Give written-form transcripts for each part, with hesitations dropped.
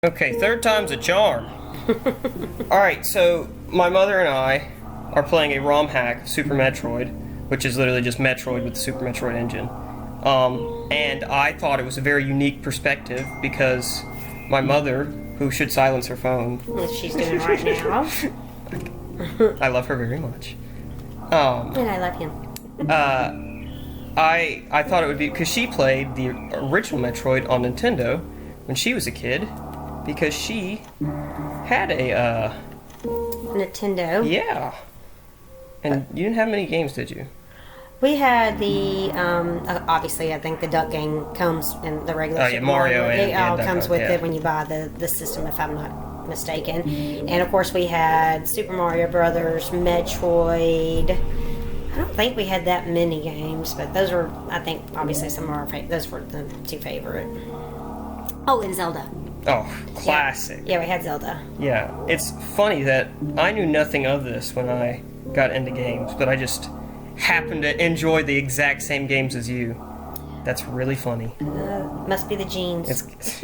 Okay, third time's a charm. Alright, so my mother and I are playing a ROM hack of Super Metroid, which is literally just Metroid with the Super Metroid engine. And I thought it was a very unique perspective because my mother, who should silence her phone, Which she's doing right now. I love her very much. And I love him. I thought it would be because she played the original Metroid on Nintendo when she was a kid, because she had a Nintendo. yeah. And you didn't have many games, did you? We had the, obviously I think the Duck game comes in the regular Super Mario. It all Duck comes Hunt, with yeah. it when you buy the system, if I'm not mistaken. And of course we had Super Mario Brothers, Metroid. I don't think we had that many games, but those were, I think, obviously some of our those were the two favorite. Oh, and Zelda. Oh, classic. Yeah, we had Zelda. Yeah, it's funny that I knew nothing of this when I got into games, but I just happened to enjoy the exact same games as you. That's really funny. Must be the genes. It's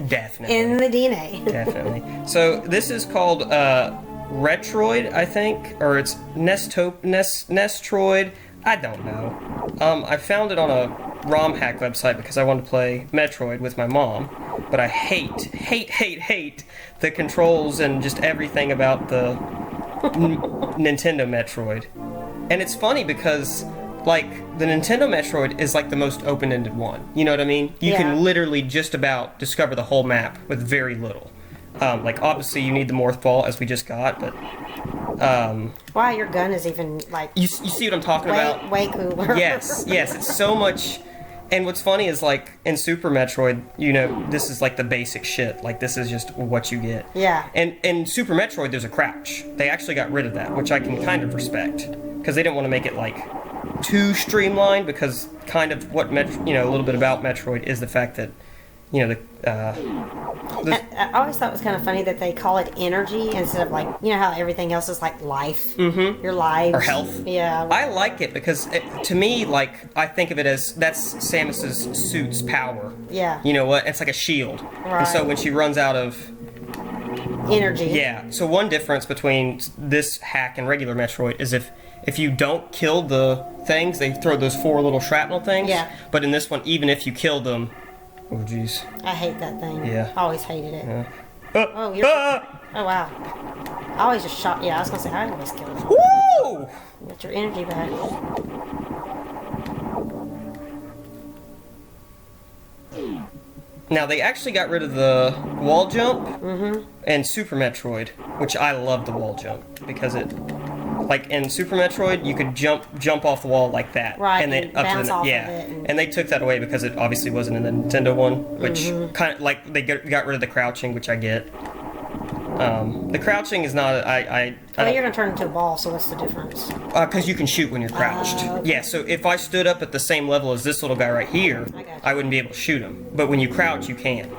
definitely. In the DNA. Definitely. So this is called Retroid, I think, or it's Nestroid. I don't know. I found it on a ROM hack website because I wanted to play Metroid with my mom, but I hate the controls and just everything about the Nintendo Metroid. And it's funny because, like, the Nintendo Metroid is like the most open-ended one. You know what I mean? You can literally just about discover the whole map with very little. Like, obviously you need the Morph Ball, as we just got, but Wow, your gun is even, like, you see what I'm talking about? way cooler. Yes, it's so much. And what's funny is, like, in Super Metroid, you know, this is like the basic shit. Like, this is just what you get. Yeah. And in Super Metroid, there's a crouch. They actually got rid of that, which I can kind of respect, because they didn't want to make it like too streamlined. Because kind of what a little bit about Metroid is the fact that, you know, I always thought it was kind of funny that they call it energy instead of, like, you know how everything else is like life? Mm-hmm. Your life. Or health. Yeah. I like it because, to me, like, I think of it as that's Samus's suit's power. Yeah. You know what? It's like a shield. Right. And so when she runs out of... Energy. Yeah. So one difference between this hack and regular Metroid is if you don't kill the things, they throw those 4 little shrapnel things. Yeah. But in this one, even if you kill them... Oh, jeez. I hate that thing. Yeah. I always hated it. Yeah. Oh, you're... Oh, wow. I always just shot... Yeah, I was going to say, I always kill them. Woo! Get your energy back. Now, they actually got rid of the wall jump in Super Metroid, which I love the wall jump, because it... Like, in Super Metroid, you could jump off the wall like that. Right, and then bounce off of yeah. it. And they took that away because it obviously wasn't in the Nintendo one, which kind of, like, they got rid of the crouching, which I get. The crouching is not... I Well, you're going to turn into a ball, so what's the difference? because you can shoot when you're crouched. Okay. Yeah, so if I stood up at the same level as this little guy right here, I got you. I wouldn't be able to shoot him. But when you crouch, you can.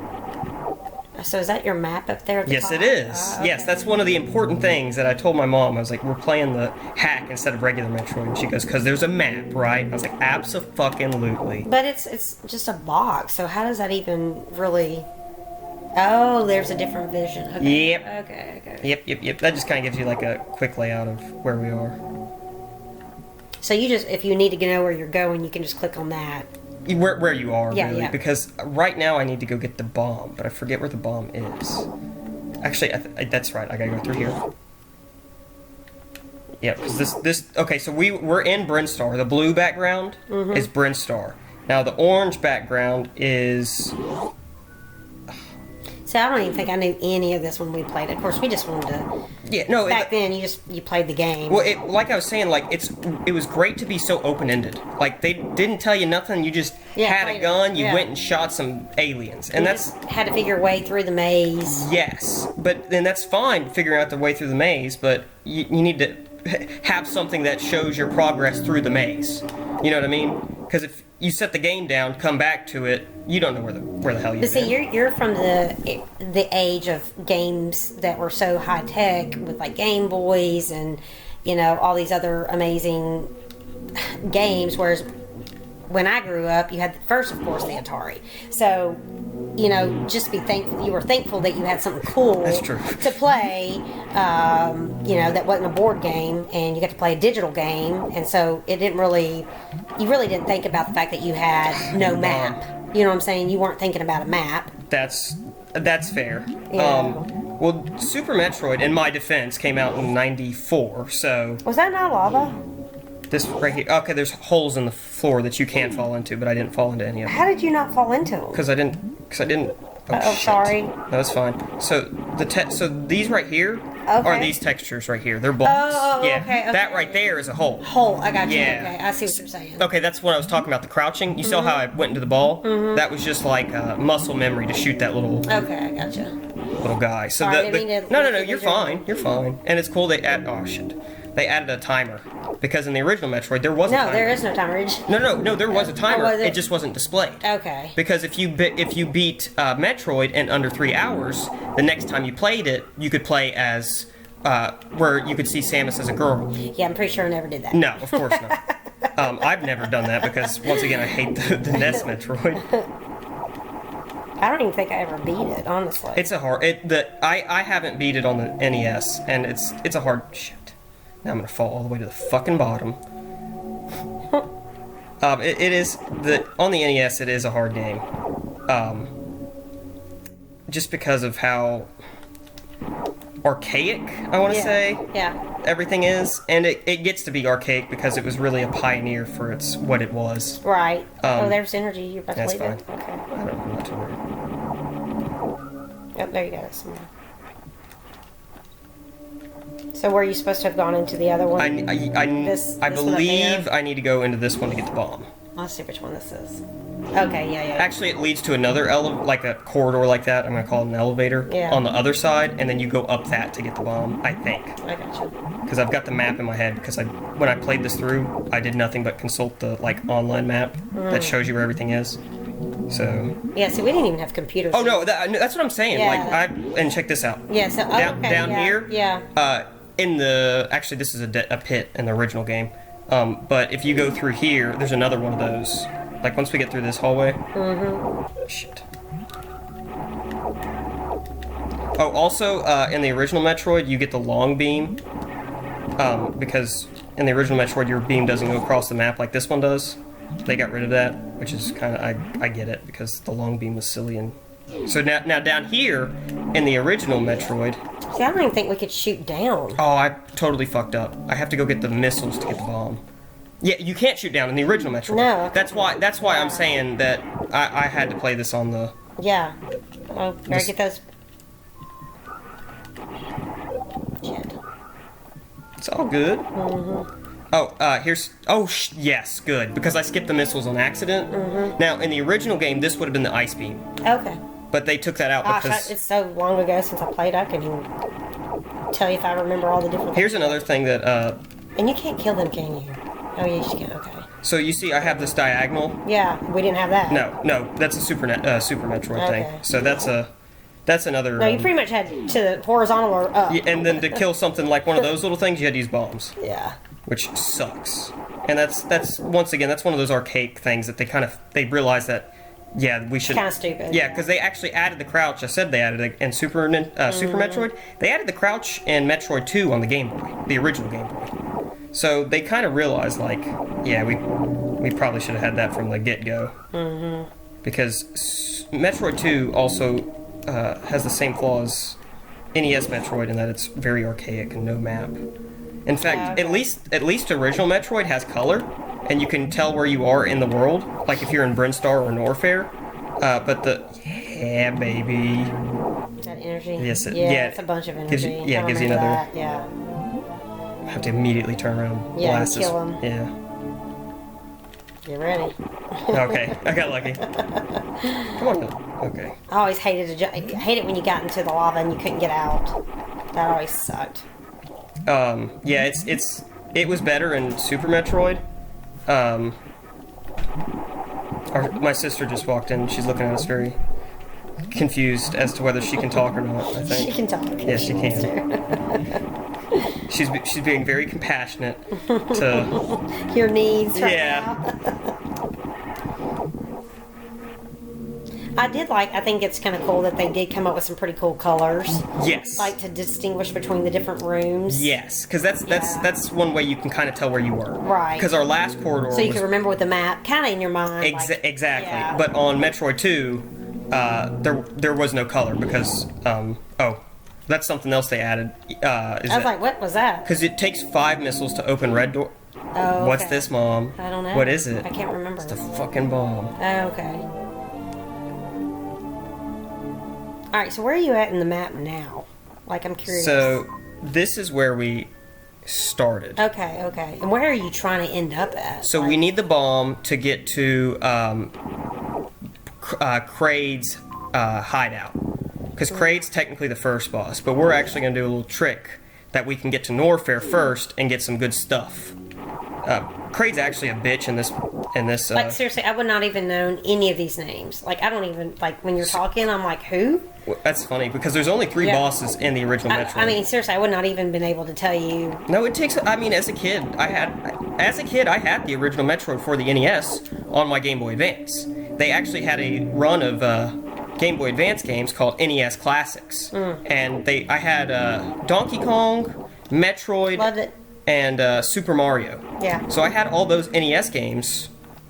So is that your map up there at the Yes, top? it is. Okay. Yes, that's one of the important things that I told my mom. I was like, we're playing the hack instead of regular Metroid. And she goes, because there's a map, right? I was like, abso-fucking-lutely. But it's just a box, so how does that even really... Oh, there's a different vision. Okay. Yep. Okay. Yep. That just kind of gives you like a quick layout of where we are. So you just, if you need to know where you're going, you can just click on that. Where you are, Yeah, really. yeah. Because right now I need to go get the bomb, but I forget where the bomb is. Actually, that's right. I gotta go through here. Yeah, because this... Okay, so we're in Brinstar. The blue background is Brinstar. Now, the orange background is... So I don't even think I knew any of this when we played it. Of course, we just wanted to... Yeah, no... Back then, you played the game. Well, like I was saying, like, it was great to be so open-ended. Like, they didn't tell you nothing. You just had a played gun. it. You Yeah. went and shot some aliens, and You that's... just had to figure your way through the maze. Yes, but then that's fine figuring out the way through the maze, but you need to have something that shows your progress through the maze. You know what I mean? Because if you set the game down, come back to it, you don't know where the hell you're. But see, you're from the age of games that were so high tech with like Game Boys and all these other amazing games. Whereas when I grew up, you had first, of course, the Atari. So just be thankful. You were thankful that you had something cool That's true. to play. That wasn't a board game, and you got to play a digital game, and so you really didn't think about the fact that you had no map. You know what I'm saying? You weren't thinking about a map. That's fair. Yeah. Well, Super Metroid, in my defense, came out in '94, so Was that not lava? this right here. Okay, there's holes in the floor that you can't fall into, but I didn't fall into any of them How did you not fall into them? because I didn't. Oh, shit. Sorry. No, it's fine. So so these right here are these textures right here. They're blocks. Oh, yeah. okay. That right there is a hole. Hole. I got you. Yeah. Okay, I see what you're saying. Okay, that's what I was talking about. The crouching. You saw how I went into the ball. That was just like muscle memory to shoot that little Okay, I got you. little guy. So Sorry, I didn't mean to no, make you're you fine. You're fine. And it's cool they they added a timer because in the original Metroid there was a timer. No, there is no timer. No, there was a timer. was it? It just wasn't displayed. Okay. Because if you beat Metroid in under 3 hours, the next time you played it, you could play as where you could see Samus as a girl. Yeah, I'm pretty sure I never did that. No, of course not. I've never done that because once again I hate the NES Metroid. I don't even think I ever beat it, honestly. It's a hard. I haven't beat it on the NES, and it's a hard shit. Now I'm gonna fall all the way to the fucking bottom. It is on the NES. It is a hard game, just because of how archaic I want to say. Yeah. Everything is, and it gets to be archaic because it was really a pioneer for what it was. Right. There's energy. You're about to That's leave fine. it. Okay. I don't know what to worry. Oh, there you go. Somewhere. So were you supposed to have gone into the other one? I This one up believe there? I need to go into this one to get the bomb. Let's see which one this is. Okay, yeah. Actually, it leads to another like a corridor like that. I'm gonna call it an elevator Yeah. on the other side, and then you go up that to get the bomb. I think I got you. because I've got the map in my head. Because when I played this through, I did nothing but consult the online map that shows you where everything is. So. Yeah, see, we didn't even have computers. Oh no, that's what I'm saying. Yeah. And check this out. Yeah, so, down here. Yeah. Actually, this is a pit in the original game. But if you go through here, there's another one of those. Like once we get through this hallway. Shit. Oh, also in the original Metroid, you get the long beam. Because in the original Metroid, your beam doesn't go across the map like this one does. They got rid of that, which is kind of I get it because the long beam was silly and. So now down here in the original Metroid. See, I don't even think we could shoot down. Oh, I totally fucked up. I have to go get the missiles to get the bomb. Yeah, you can't shoot down in the original Metroid. No. That's why I'm saying that I had to play this on the. Yeah. Oh, better get those. Shit. It's all good. Oh, here's. Oh, yes, good. Because I skipped the missiles on accident. Now, in the original game, this would have been the ice beam. Okay. But they took that out Gosh, because. it's so long ago since I played, I can even tell you if I remember all the different. Here's another thing that. And you can't kill them, can you? Oh, yes, you can. Okay. So you see, I have this diagonal. Yeah, we didn't have that. No, that's a Super Metroid Okay. thing. So that's another. No, you pretty much had to the horizontal or up. Yeah, and then to kill something like one of those little things, you had to use bombs. Yeah. Which sucks. And that's once again, that's one of those archaic things that they realize that, yeah, we should. Kind of stupid. Yeah, because they actually added the crouch. I said they added it in Super Metroid. They added the crouch in Metroid 2 on the Game Boy, the original Game Boy. So they kind of realized, like, yeah, we probably should have had that from the get-go. Because Metroid 2 also has the same flaws NES Metroid in that it's very archaic and no map. In fact, at least original Metroid has color, and you can tell where you are in the world, like if you're in Brinstar or Norfair. But yeah, baby. That energy. Yes, yeah, it's a bunch of energy. It gives you another. That. Yeah. I have to immediately turn around. And Yeah, blast kill him. Yeah. Get ready. Okay, I got lucky. Come on, Bill. Okay. I always hated it when you got into the lava and you couldn't get out. That always sucked. Yeah, it was better in Super Metroid. My sister just walked in. She's looking at us very confused as to whether she can talk or not. I think She can talk. Yeah, she can. She's being very compassionate to Your needs right Yeah. now. I think it's kind of cool that they did come up with some pretty cool colors. Yes. Like to distinguish between the different rooms. Yes, because that's one way you can kind of tell where you were. Right. Because our last corridor So you can remember with the map, kind of in your mind. Exactly. Yeah. But on Metroid 2, there was no color because that's something else they added. I was like, what was that? Because it takes 5 missiles to open red door. Oh, What's okay. this, Mom? I don't know. What is it? I can't remember. It's the fucking bomb. Oh, okay. All right, so where are you at in the map now? Like, I'm curious. So this is where we started. Okay. And where are you trying to end up at? So we need the bomb to get to Kraid's hideout. Because Kraid's technically the first boss, but we're actually going to do a little trick that we can get to Norfair first and get some good stuff. Kraid's actually a bitch in this. Like, seriously, I would not even known any of these names. Like, I don't even, like, when you're talking, I'm like, who? That's funny, because there's only 3 bosses in the original Metroid. I mean, seriously, I would not even been able to tell you. No, it takes, I mean, as a kid, I had the original Metroid for the NES on my Game Boy Advance. They actually had a run of Game Boy Advance games called NES Classics. And I had Donkey Kong, Metroid, Loved it. and Super Mario. Yeah. So I had all those NES games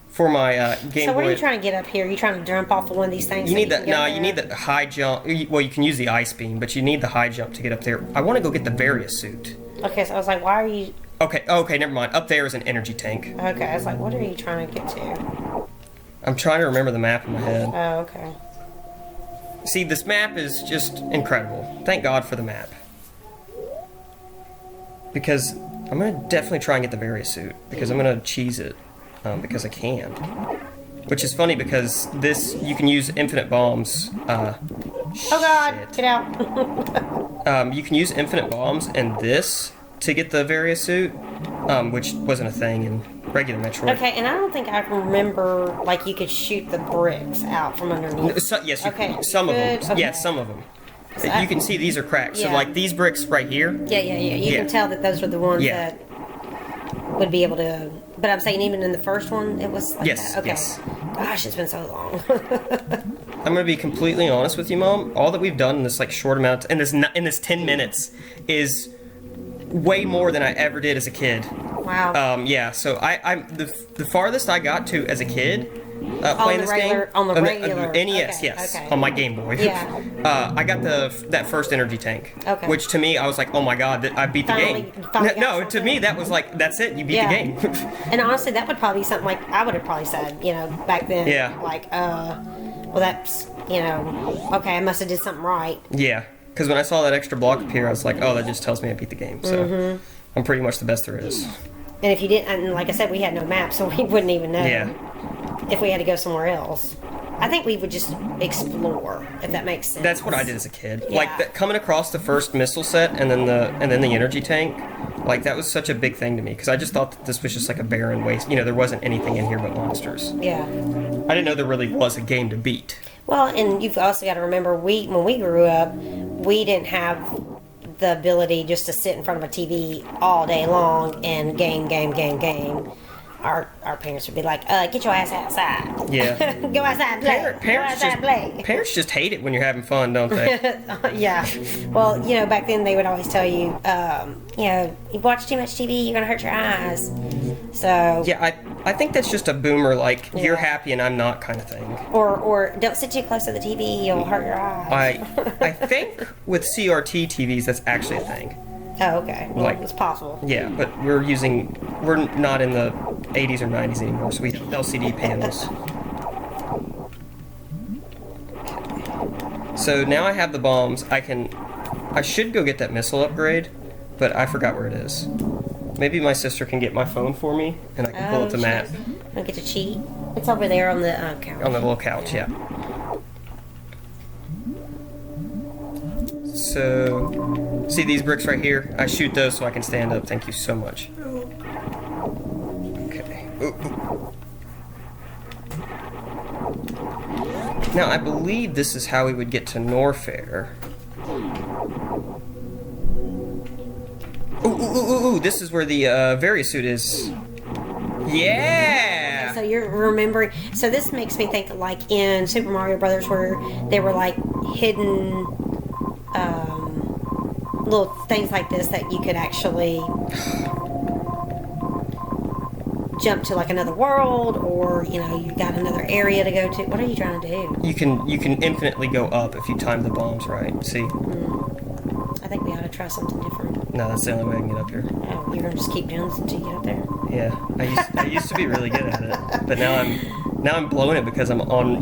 for my Game Boy. So what are you trying to get up here? Are you trying to jump off of one of these things? You need you need the high jump. Well, you can use the ice beam, but you need the high jump to get up there. I want to go get the Various suit. Okay, so I was like, why are you... Okay, never mind. Up there is an energy tank. Okay, I was like, what are you trying to get to? I'm trying to remember the map in my head. Oh, okay. See, this map is just incredible. Thank God for the map. Because I'm going to definitely try and get the Various suit. Because I'm going to cheese it. Because I can. Which is funny because you can use infinite bombs. Oh God, get out. You can use infinite bombs in this to get the Various suit. Which wasn't a thing in regular Metroid. Okay, and I don't think I remember, like, you could shoot the bricks out from underneath. Yes, Okay, some of them. okay. Yes, some of them. You can see these are cracked. So, Yeah. like, these bricks right here. Yeah. You can tell that those were the ones Yeah. that would be able to... But I'm saying even in the first one, it was like Yes, that? Okay. yes. Gosh, it's been so long. I'm gonna be completely honest with you, Mom. All that we've done in this like short amount in this 10 minutes is way more than I ever did as a kid. Wow. Yeah. So I'm the farthest I got to as a kid playing this game on the regular NES, okay, yes, okay. on my Game Boy. Yeah. I got that first energy tank. Okay. Which to me, I was like, oh my God, I beat the Finally game. got No, to something. me that was like, that's it, you beat Yeah. the game. And honestly, that would probably be something like I would have probably said, back then. Yeah. Like, well, that's, okay, I must have did something right. Yeah. Because when I saw that extra block appear, I was like, oh, that just tells me I beat the game. So I'm pretty much the best there is. And if you didn't, and like I said, we had no map, so we wouldn't even know Yeah. if we had to go somewhere else. I think we would just explore, if that makes sense. That's what I did as a kid. Yeah. Like coming across the first missile set and then the energy tank. Like that was such a big thing to me because I just thought that this was just like a barren waste. There wasn't anything in here but monsters. Yeah. I didn't know there really was a game to beat. Well, and you've also got to remember, when we grew up, we didn't have the ability just to sit in front of a TV all day long and game. Our parents would be like, get your ass outside. Yeah. Go outside and play. Go outside and play. Parents just hate it when you're having fun, don't they? Yeah. Well, back then they would always tell you, you watch too much TV, you're going to hurt your eyes. So... Yeah, I think that's just a boomer, like, you're Yeah. happy and I'm not kind of thing. Or don't sit too close to the TV, you'll hurt your eyes. I think with CRT TVs, that's actually a thing. Oh, okay. Well, Like- it's possible. Yeah, but we're not in the 80s or 90s anymore, so we have LCD panels. So now I have the bombs. I should go get that missile upgrade, but I forgot where it is. Maybe my sister can get my phone for me, and I can pull up the map Don't get to cheat. It's over there on the couch. on the little couch, yeah. So, see these bricks right here? I shoot those so I can stand up. Thank you so much. Okay. Ooh. Now, I believe this is how we would get to Norfair. Ooh, this is where the Various suit is. Yeah! Yeah. So you're remembering. So this makes me think like in Super Mario Brothers where they were like hidden little things like this that you could actually jump to like another world, or you know you got another area to go to. What are you trying to do? You can infinitely go up if you time the bombs right. See? I think we ought to try something different. No, that's the only way I can get up here. Oh, you're gonna just keep doing this until you get up there? Yeah, I used to be really good at it, but now I'm blowing it because I'm on,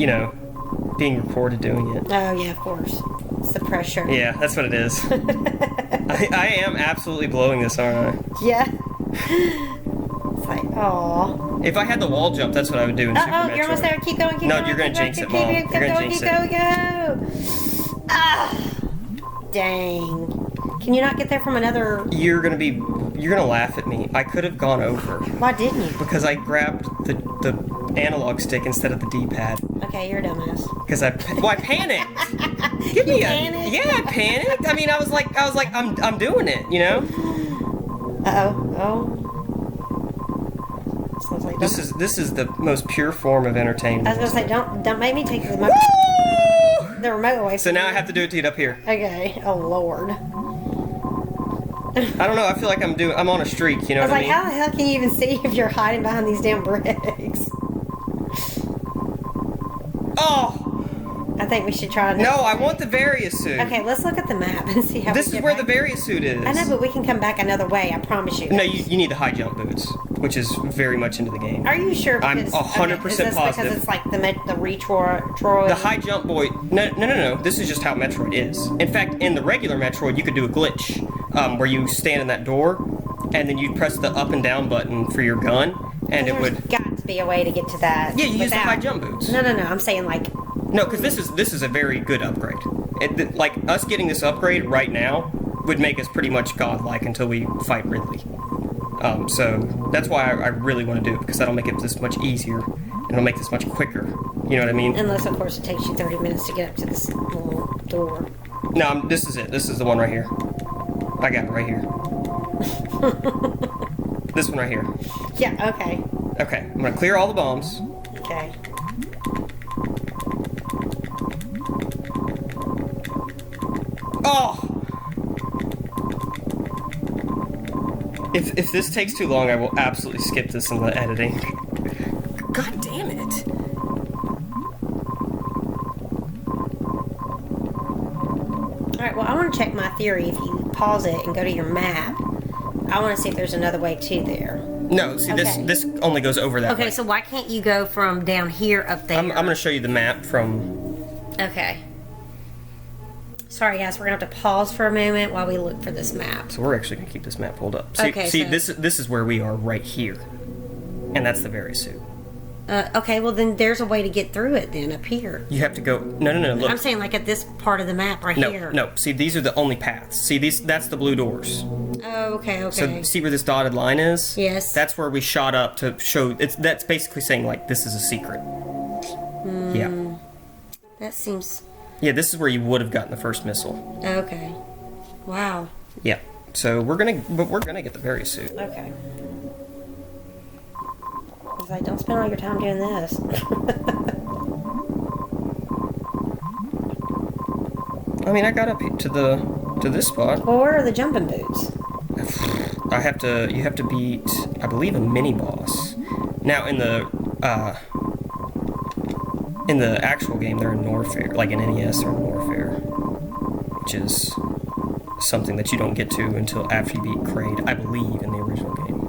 being recorded doing it. Oh yeah, of course. It's the pressure. Yeah, that's what it is. I am absolutely blowing this, aren't I? Yeah. It's like, aw. If I had the wall jump, that's what I would do in Super Metroid. You're almost there. Keep going, keep going. No, you're gonna jinx it, Mom. You're gonna jinx it. Go. Ah. Dang. Can you not get there from another... You're gonna laugh at me. I could have gone over. Why didn't you? Because I grabbed the analog stick instead of the D-pad. Okay, you're a dumbass. Because I panicked. Give me panicked? Yeah, I panicked. I mean, I was like, I'm doing it, Uh-oh. Sounds like This is the most pure form of entertainment. I was gonna say, don't make me take the remote away from So now you. I have to do it to get up here. Okay. Oh Lord. I don't know. I feel like I'm on a streak. You know I was what like, I mean? how the hell can you even see if you're hiding behind these damn bricks? Oh I think we should try. no! I want the Various suit. Okay, let's look at the map and see how. This we is get where back. the Various suit is. I know, but we can come back another way. I promise you. No, you need the high jump boots, which is very much into the game. Are you sure? I'm Because, 100% is this positive. Because it's like the Retroid. The high jump boy. No. This is just how Metroid is. In fact, in the regular Metroid, you could do a glitch where you stand in that door, and then you press the up and down button for your gun, and it There's would. got to be a way to get to that. Yeah, you use the without- high jump boots. No. I'm saying like. No, because this is a very good upgrade. Like us getting this upgrade right now would make us pretty much godlike until we fight Ridley. So that's why I really want to do it, because that'll make it this much easier and it'll make this much quicker. You know what I mean? Unless, of course, it takes you 30 minutes to get up to this little door. No, this is it. This is the one right here. I got it right here. This one right here. Yeah. Okay. Okay, I'm gonna clear all the bombs. Okay. Oh! If this takes too long, I will absolutely skip this in the editing. God damn it! Alright, well, I want to check my theory. If you pause it and go to your map, I want to see if there's another way to there. No, see, Okay. this only goes over that way. Okay, so why can't you go from down here up there? I'm gonna show you the map from... Okay. Sorry, guys, we're going to have to pause for a moment while we look for this map. So we're actually gonna keep this map pulled up. See, Okay, see, so- this is where we are right here. And that's the Various suit. Okay, well, then there's a way to get through it then, up here. You have to go... No, look. I'm saying, like, at this part of the map right here. No, see, these are the only paths. See, that's the blue doors. Oh, okay. So see where this dotted line is? Yes. That's where we shot up to show... That's basically saying, like, this is a secret. Yeah. That seems... Yeah, this is where you would have gotten the first missile. Okay. Wow. Yeah. So we're gonna get the Various suit. Okay. I was like, don't spend all your time doing this. I mean, I got up to this spot. Well, where are the jumping boots? You have to beat, I believe, a mini boss. Now in the actual game, they're in Norfair, like in NES or Norfair, which is something that you don't get to until after you beat Kraid, I believe, in the original game.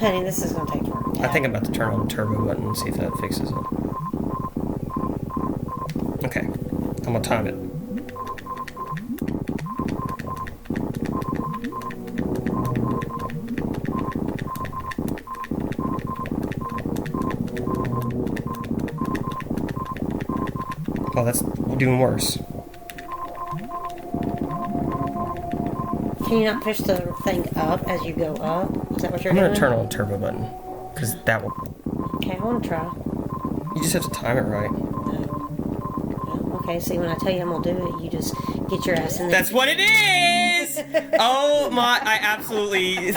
Honey, this is going to take forever. I think I'm about to turn on the turbo button and see if that fixes it. Okay, I'm gonna time it. Oh, that's doing worse. Can you not push the thing up as you go up? Is that what you're I'm doing? gonna turn on the turbo button, because that will... Okay, I want to try. You just have to time it right. Okay, see, when I tell you I'm going to do it, you just get your ass in there. That's what it is! Yes. Oh my! I absolutely.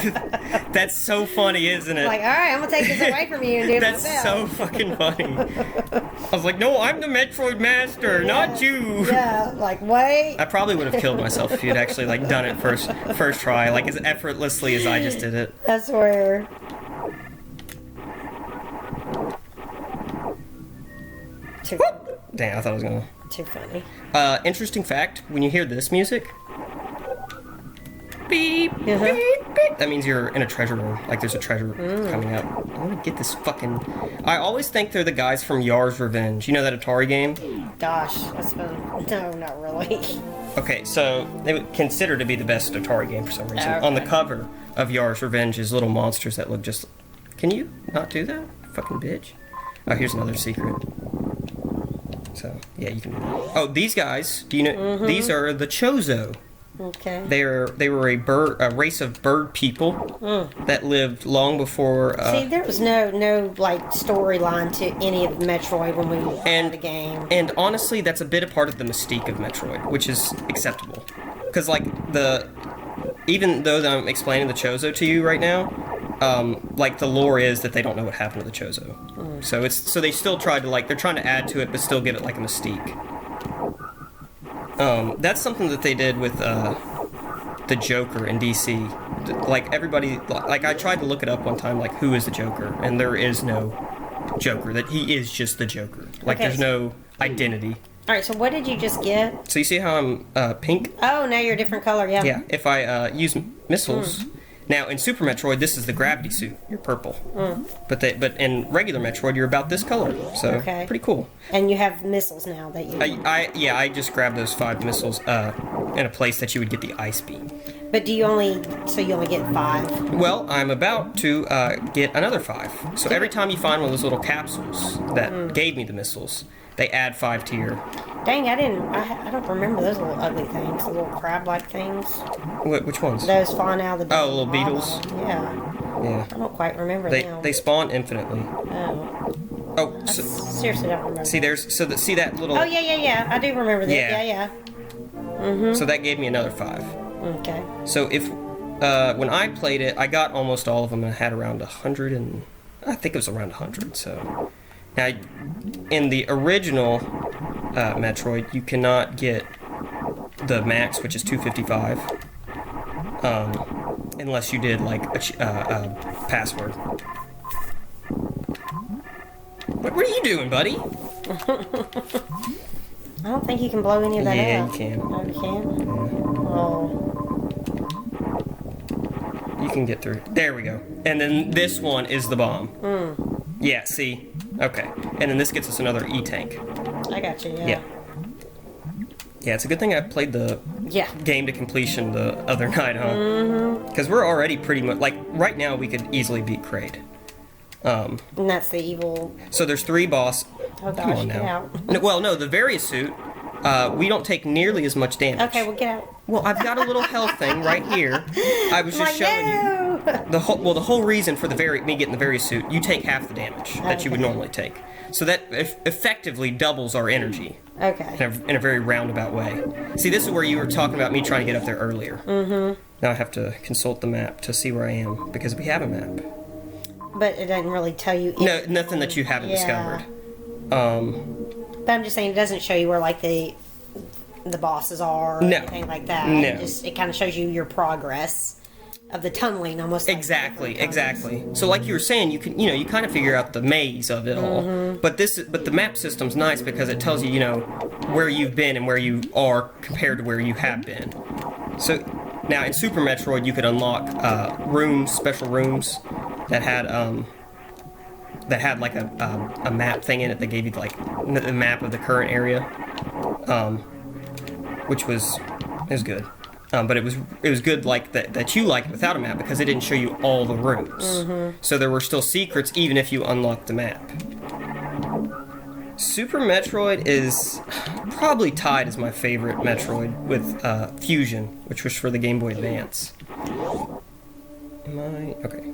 That's so funny, isn't it? Like, all right, I'm gonna take this away from you and do it That's so myself. fucking funny. I was like, no, I'm the Metroid master, not you. Yeah, like wait. I probably would have killed myself if you had actually like done it first try, like as effortlessly as I just did it. I swear. Too, Damn, I thought I was gonna. too funny. Interesting fact: when you hear this music, beep, Uh-huh. beep, beep, that means you're in a treasure room. Like there's a treasure coming up. I want to get this fucking. I always think they're the guys from Yar's Revenge. You know that Atari game? Gosh, that's fun. No, not really. Okay, so they would consider to be the best Atari game for some reason. Okay. On the cover of Yar's Revenge is little monsters that look just. Can you not do that, fucking bitch? Oh, here's another secret. So yeah, you can do that. Oh, these guys. Do you know? These are the Chozo. Okay. They were a race of bird people that lived long before. See, there was no like storyline to any of Metroid when we had the game. And honestly, that's a bit a part of the mystique of Metroid, which is acceptable. Because like even though I'm explaining the Chozo to you right now, like the lore is that they don't know what happened to the Chozo. So they still tried to they're trying to add to it, but still give it like a mystique. That's something that they did with the Joker in DC. Like everybody, like I tried to look it up one time, like who is the Joker, and there is no Joker. That he is just the Joker. Like Okay. there's no identity. All right, so what did you just get? So you see how I'm pink? Oh, now you're a different color. Yeah. Yeah. If I use missiles. Now in Super Metroid, this is the gravity suit. You're purple. But in regular Metroid, you're about this color. So Okay. pretty cool. And you have missiles now that you. I just grabbed those 5 missiles in a place that you would get the ice beam. But do you only get 5? Well, I'm about to get another 5. So every time you find one of those little capsules that gave me the missiles, they add 5 to your. Dang, I don't remember those little ugly things, the little crab-like things. Which ones? Those falling out of the. Oh, little beetles? Yeah. Yeah. I don't quite remember them. They spawn infinitely. Oh. Oh, I so, seriously don't remember. see see that little. Oh yeah. I do remember that. Yeah. Yeah. So that gave me another 5. Okay. So if when I played it, I got almost all of them and I had around 100 and I think it was around 100. So now in the original Metroid, you cannot get the max, which is 255, unless you did like a password. What are you doing, buddy? I don't think you can blow any of that Yeah, up. you can. Oh, you can? Oh. You can get through. There we go. And then this one is the bomb. Yeah, see? Okay. And then this gets us another E-tank. I got you, yeah. Yeah. Yeah, it's a good thing I played the Yeah. game to completion the other night, huh? Because we're already pretty much... Like, right now we could easily beat Kraid. And that's the evil. So there's 3 boss... Oh Come gosh, on get now. out. No, the Various Suit, we don't take nearly as much damage. Okay, well, get out. Well, I've got a little health thing right here. I was just showing you. No! The whole reason for me getting the Various Suit, you take half the damage that you would Okay. normally take. So that effectively doubles our energy Okay. in a very roundabout way. See, this is where you were talking about me trying to get up there earlier. Now I have to consult the map to see where I am, because we have a map. But it doesn't really tell you. No, nothing that you haven't Yeah. discovered. But I'm just saying, it doesn't show you where like the bosses are or No. anything like that. No. It kind of shows you your progress of the tunneling, almost. Like Exactly, different tunnels. exactly. So, like you were saying, you kind of figure out the maze of it all. But the map system's nice because it tells you, where you've been and where you are compared to where you have been. So now in Super Metroid, you could unlock special rooms that had like a map thing in it that gave you like the map of the current area, which was good. But it was good like that you liked without a map because it didn't show you all the rooms. So there were still secrets even if you unlocked the map. Super Metroid is probably tied as my favorite Metroid with Fusion, which was for the Game Boy Advance. Okay.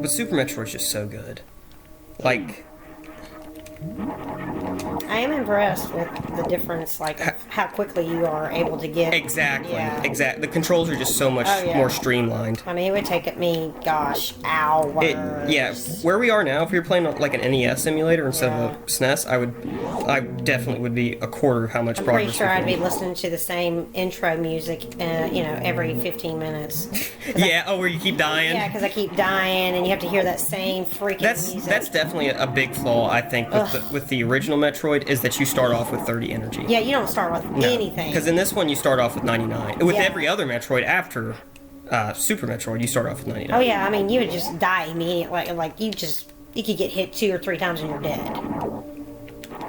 But Super Metroid's just so good. Like, I am impressed with the difference, like how quickly you are able to get. Exactly. Yeah. Exactly. The controls are just so much Oh, yeah. more streamlined. I mean, it would take me, gosh, hours. Yeah, where we are now, if you're playing like an NES emulator instead Yeah. of a SNES, I definitely would be a quarter of how much I'm progress. pretty sure we've I'd be made. listening to the same intro music, every 15 minutes. Yeah. Oh, where you keep dying. Yeah, because I keep dying, and you have to hear that same freaking music. That's definitely a big flaw, I think, with the original Metroid, is that you start off with 30 energy. Yeah, you don't start with anything. Because in this one you start off with 99. With Yeah. every other Metroid after Super Metroid, you start off with 99. Oh yeah, I mean, you would just die immediately. Like you could get hit 2 or 3 times and you're dead.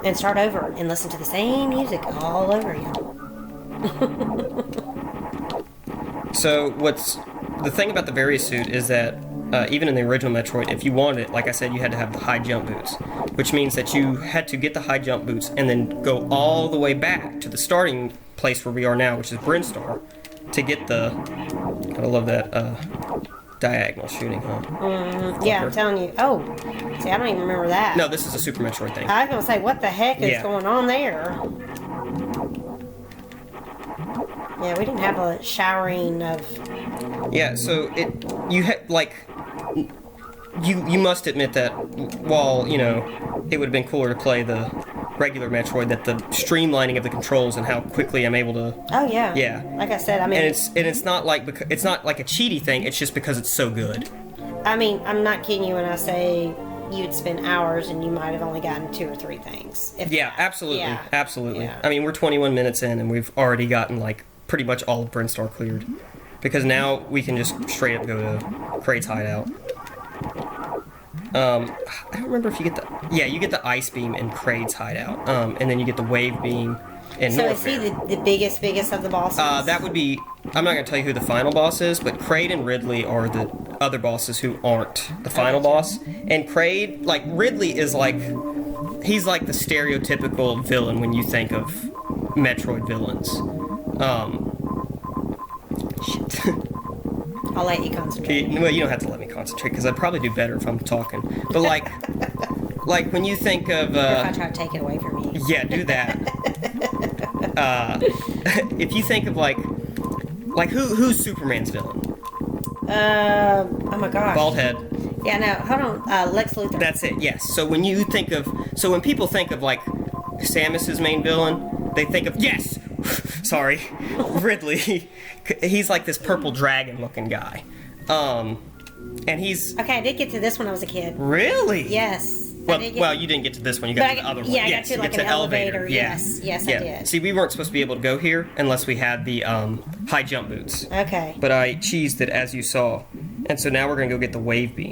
And start over and listen to the same music all over again. So what's the thing about the various suit is that even in the original Metroid, if you wanted it, like I said, you had to have the high jump boots, which means that you had to get the high jump boots and then go all the way back to the starting place where we are now, which is Brinstar, to get the. I love that diagonal shooting, huh? Yeah, I'm telling you. Oh, see, I don't even remember that. No, this is a Super Metroid thing. I was gonna say, what the heck is Yeah. going on there? Yeah, we didn't have a showering of. Yeah, so you must admit that while it would have been cooler to play the regular Metroid, that the streamlining of the controls and how quickly I'm able to. Oh yeah. Yeah. Like I said, I mean. And it's not like it's not like a cheaty thing. It's just because it's so good. I mean, I'm not kidding you when I say you'd spend hours and you might have only gotten 2 or 3 things. Yeah, absolutely, Yeah. absolutely. Yeah. I mean, we're 21 minutes in and we've already gotten like pretty much all of Brinstar cleared, because now we can just straight up go to Kraid's hideout. I don't remember if you get you get the ice beam in Kraid's hideout, and then you get the wave beam in So North is he Fair. the biggest of the bosses? That would be. I'm not going to tell you who the final boss is, but Kraid and Ridley are the other bosses who aren't the final boss. And Kraid, like Ridley, is like he's like the stereotypical villain when you think of Metroid villains. Shit. I'll let you concentrate. Well, you don't have to let me concentrate because I'd probably do better if I'm talking. But like when you think of. If I try to take it away from you. Yeah, do that. If you think of like who's Superman's villain? Oh my gosh. Bald head. Yeah, no, hold on. Lex Luthor. That's it. Yes. So when people think of like Samus's main villain, they think of sorry, Ridley. He's like this purple dragon-looking guy, and he's Okay, I did get to this when I was a kid. really Yes. I Well, did get- well, you didn't get to this one. You got But to the other one. yeah, I got Yes, to you like get an to elevator. Yeah. Yes, I did. See, we weren't supposed to be able to go here unless we had the high jump boots. Okay. But I cheesed it as you saw, and so now we're gonna go get the wave beam.